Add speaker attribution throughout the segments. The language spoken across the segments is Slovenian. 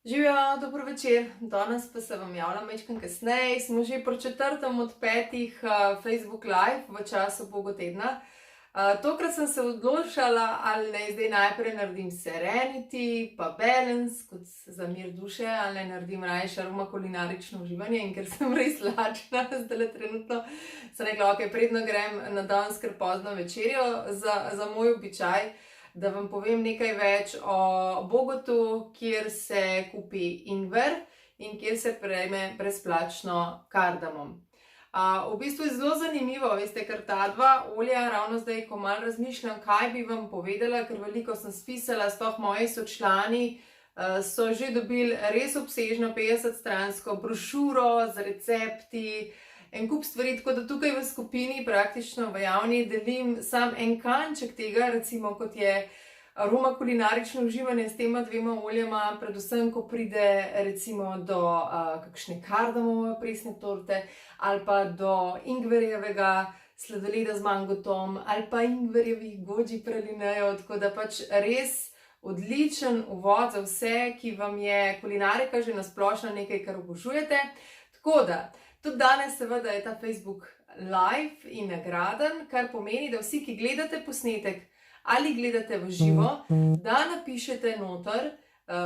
Speaker 1: Živijo, dobro večer. Danes pa se vam javljam majčkeno kasneje. Smo že pri četrtem od petih Facebook Live v času Bogo tedna. Tokrat sem se odločila, ali naj zdaj najprej naredim Serenity, pa Balance, kot za mir duše, ali naj naredim raje aroma kulinarično uživanje. In ker sem res lačna, zdaj trenutno sem rekla, ok, predno grem na danes kar pozno večerjo za moj običaj, da vam povem nekaj več o Bogotu, kjer se kupi ingver in kjer se prejme brezplačno kardamom. V bistvu je zelo zanimivo, veste, ker ta dva olja, ravno zdaj, ko malo razmišljam, kaj bi vam povedala, ker veliko sem spisala, sploh moji sočlani so že dobili res obsežno 50-stransko brošuro z recepti, en kup stvari, tako da tukaj v skupini praktično v javni delim sam en kanček tega, recimo kot je aroma kulinarično uživanje s tema dvema oljema, predvsem ko pride recimo do kakšne kardamove presne torte ali pa do ingverjevega sladoleda z mangotom ali pa ingverjevih goji pralinejev, tako da pač res odličen uvod za vse, ki vam je kulinarika že nasplošno nekaj, kar obožujete. Tako da tudi danes seveda je ta Facebook live in nagraden, kar pomeni, da vsi, ki gledate posnetek ali gledate v živo, da napišete noter,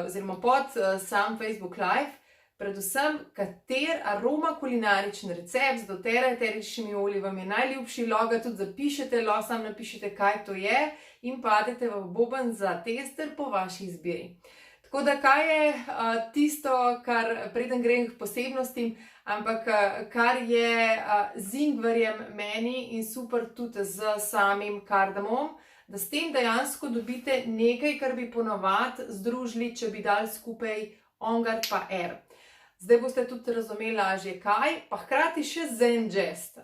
Speaker 1: oziroma pod sam Facebook live, predvsem kater aroma kulinaričen recept z doTERRA eteričnimi olji vam je najljubši, loga tudi zapišete, sam napišete, kaj to je in padete v boben za tester po vaši izbiri. Tako da kaj je tisto, kar preden grem k posebnostim, ampak kar je z ingverjem meni in super tudi z samim kardamom, da s tem dejansko dobite nekaj, kar bi ponovadi združili, če bi dali skupaj OnGuard pa Air. Zdaj boste tudi razumeli lažje kaj, pa hkrati še ZenJust.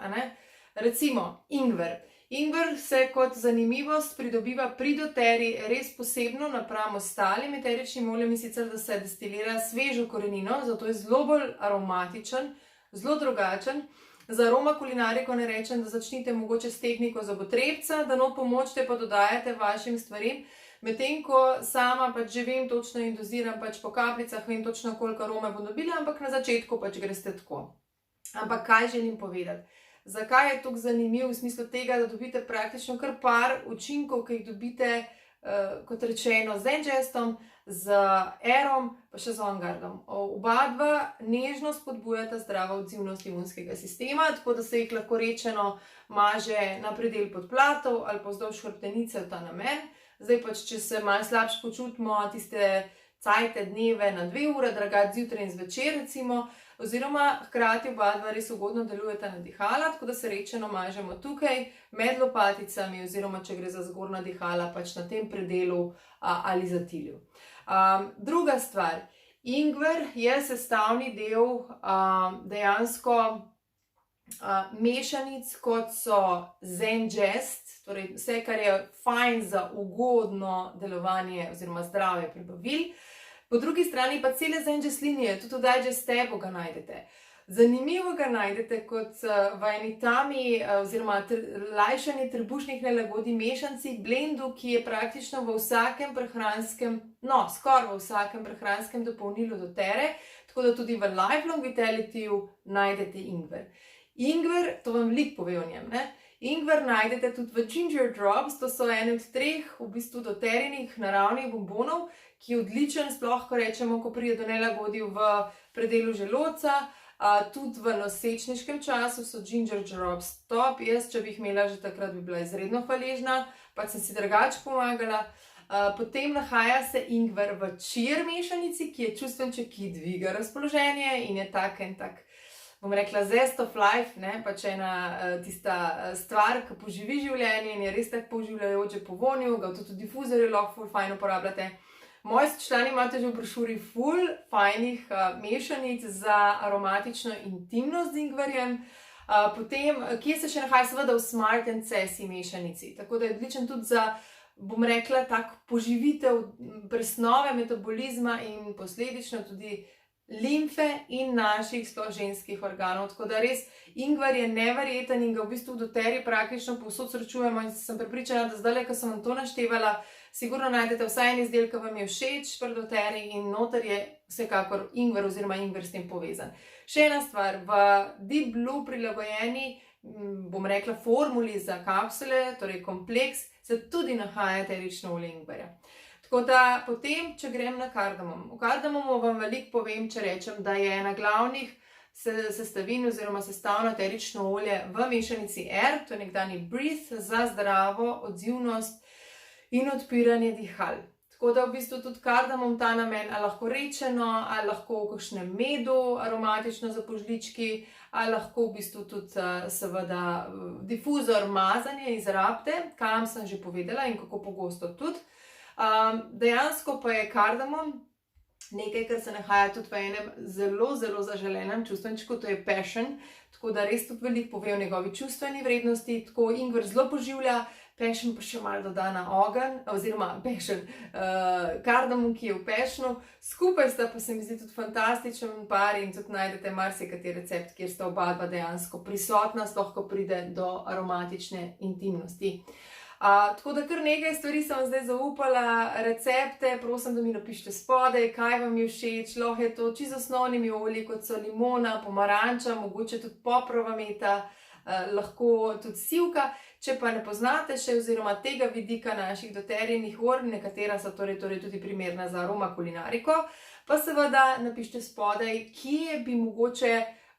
Speaker 1: Recimo ingver. Ingver se kot zanimivost pridobiva pri doTERRI res posebno napram ostalim eteričnim oljem, in sicer da se destilira svežo korenino, zato je zelo bolj aromatičen, zelo drugačen. Za aroma kulinariko ne rečem, da začnite mogoče s tehniko zobotrebca, da not pomočite pa dodajate vašim stvarim, medtem ko sama pač že vem točno in doziram pač po kapljicah, vem točno koliko arome bom dobila, ampak na začetku pač greste tako. Ampak kaj želim povedati? Zakaj je tako zanimiv v smislu tega, da dobite praktično kar par učinkov, ki jih dobite, kot rečeno, z ZenJustom, z Airom, pa še z OnGuardom. Oba dva nežno spodbujata zdravo odzivnost imunskega sistema, tako da se jih lahko rečeno maže na predel podplatov ali pa vzdolž hrbtenice v ta namen. Zdaj pač, če se malo slabše počutimo, tiste cajte dneve na 2 ure, drugače zjutraj in zvečer recimo, oziroma hkrati oba dva res ugodno delujeta na dihala, tako da se rečeno mažemo tukaj med lopaticami, oziroma če gre za zgornja dihala, pač na tem predelu ali zatilju. Druga stvar, ingver je sestavni del dejansko mešanic, kot so ZenJust, torej vse, kar je fajn za ugodno delovanje oziroma zdravje prebavil. Po drugi strani pa cele ZenJust linije, tudi v Digest-tabu ga najdete. Zanimivo ga najdete kot v eni tami oziroma lajšanje trebušnih nelagodij mešanci, blendu, ki je praktično v vsakem prehranskem, skoraj v vsakem prehranskem dopolnilu doTERRA, tako da tudi v Lifelong Vitalityju najdete ingver. Ingver, to vam lik pove o njem, ne? Ingver najdete tudi v Ginger Drops, to so ene od 3 v bistvu doTERRInih naravnih bombonov, ki je odličen, sploh ko rečemo, ko pride do nelagodij v predelu želodca, tudi v nosečniškem času so Ginger Drops top. Jaz, če bi jih imela že takrat, bi bila izredno hvaležna, pač sem si drugače pomagala. Potem nahaja se ingver v cheer mešanici, ki je čustvenček, ki dviga razpoloženje in je tak, bom rekla, zest of life, pač ena tista stvar, ki poživi življenje in je res tako poživljajoče po vonju, ga tudi v difuzorju lahko ful fajn uporabljate. Moji člani imate že v brošuri ful fajnih mešanic za aromatično intimnost z ingverjem. Potem, kje se še nahaja, seveda v Smart & Sassy mešanici, tako da je odličen tudi za, bom rekla, tak poživitev presnove, metabolizma in posledično tudi limfe in naših sploh ženskih organov, tako da res ingver je neverjeten in ga v bistvu v doTERRI praktično povsod srečujemo in sem prepričana, da zdaj, ko sem vam to naštevala, Sigurno najdete vsaj en izdelek, ki vam je všeč pri doTERRA in noter je vsekakor ingver oziroma ingver s tem povezan. Še ena stvar, v Deep Blue prilagojeni, bom rekla, formuli za kapsule, torej kompleks, se tudi nahaja eterično olje ingverja. Tako da potem, če grem na kardamom. V kardamomu vam veliko povem, če rečem, da je ena glavnih sestavin oziroma sestavno eterično olje v mešanici R, to je nekdanji Breathe, za zdravo odzivnost in odpiranje dihal. Tako da v bistvu tudi kardamom ta namen, ali lahko rečeno, ali lahko v kakšnem medu aromatično za požlički, ali lahko v bistvu tudi seveda difuzor mazanje iz rapte, kam sem že povedala in kako pogosto tudi. Dejansko pa je kardamom nekaj, kar se nahaja tudi v enem zelo, zelo zaželenem čustvenčku, to je passion, tako da res tudi veliko pove o njegovi čustveni vrednosti, tako ingver zelo poživlja, passion pa še malo doda na ogenj, oziroma passion, kardamom, ki je v passionu, skupaj sta pa se mi zdi tudi fantastičen par in tudi najdete marsikateri recept, kjer sta oba dva dejansko prisotna, sploh ko pride do aromatične intimnosti. Tako da kar nekaj stvari sem vam zdaj zaupala, recepte, prosim, da mi napišite spodaj, kaj vam je všeč, lahko je to čisto z osnovnimi olji, kot so limona, pomaranča, mogoče tudi poprova meta, lahko tudi sivka. Če pa ne poznate še oziroma tega vidika naših doTERRInih olj, nekatera so torej tudi primerna za aroma kulinariko, pa seveda napišite spodaj, kje bi mogoče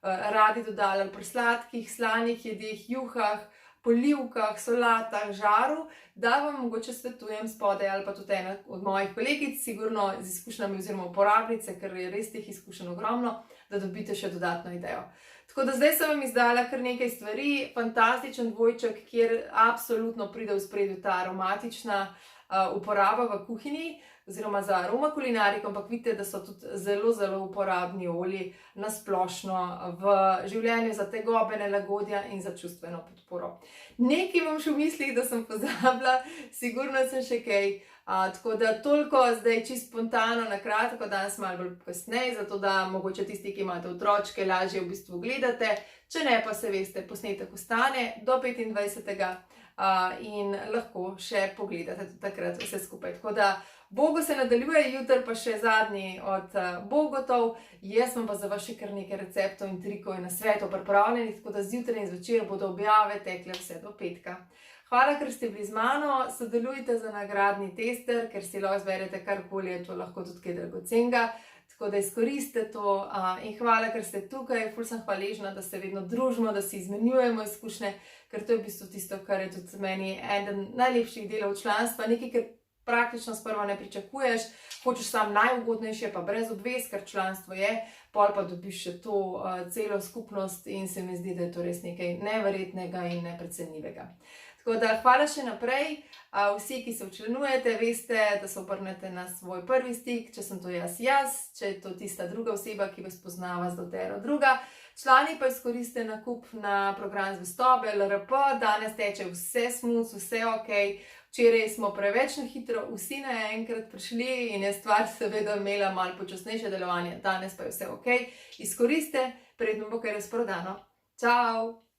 Speaker 1: radi dodali pri sladkih, slanih jedeh, juhah, polivkah, solatah, žaru, da vam mogoče svetujem spodaj ali pa tudi ena od mojih kolegic, sigurno z izkušnjami oziroma uporabnice, ker je res teh izkušenj ogromno, da dobite še dodatno idejo. Tako da zdaj sem vam izdala kar nekaj stvari, fantastičen dvojček, kjer absolutno pride v ospredju ta aromatična uporaba v kuhinji, oziroma za aroma kulinariko, ampak vidite, da so tudi zelo, zelo uporabni olji na splošno v življenju za tegobe, nelagodja in za čustveno podporo. Nekaj imam še v mislih, da sem pozabila, sigurno sem še kaj, tako da toliko zdaj čisto spontano, na kratko, danes malo bolj kasneje, zato da mogoče tisti, ki imate otročke, lažje v bistvu gledate, če ne pa se veste, posnetek ostane do 25. In lahko še pogledate tudi takrat vse skupaj. Tako da Bogo se nadaljuje, jutri pa še zadnji od Bogotov, jaz vam pa za vas še kar nekaj receptov in trikov in nasvetov pripravljenih, tako da zjutraj in zvečer bodo objave tekle vse do petka. Hvala, ker ste bili z mano, sodelujte za nagradni tester, ker si lahko izberete karkoli, je to lahko tudi kaj dragocenega, tako da izkoristite to in hvala, ker ste tukaj, ful sem hvaležna, da se vedno družimo, da si izmenjujemo izkušnje, ker to je v bistvu tisto, kar je tudi meni eden najlepših delov članstva, nekaj, ker praktično sprva ne pričakuješ, hočeš sam najugodnejše, pa brez obvez, ker članstvo je, pol pa dobiš še to celo skupnost in se mi zdi, da je to res nekaj neverjetnega in neprecenljivega. Tako da hvala še naprej, vsi, ki se včlanujete, veste, da se obrnete na svoj prvi stik, če sem to jaz, če je to tista druga oseba, ki vas poznava z doTERRA druga. Člani pa izkoriste nakup na program zvestobe LRP, danes teče vse smooth, vse ok, včeraj smo preveč na hitro vsi naenkrat prišli in je stvar seveda imela malo počasnejše delovanje, danes pa je vse ok, izkoriste, predno bo kaj razprodano. Čau!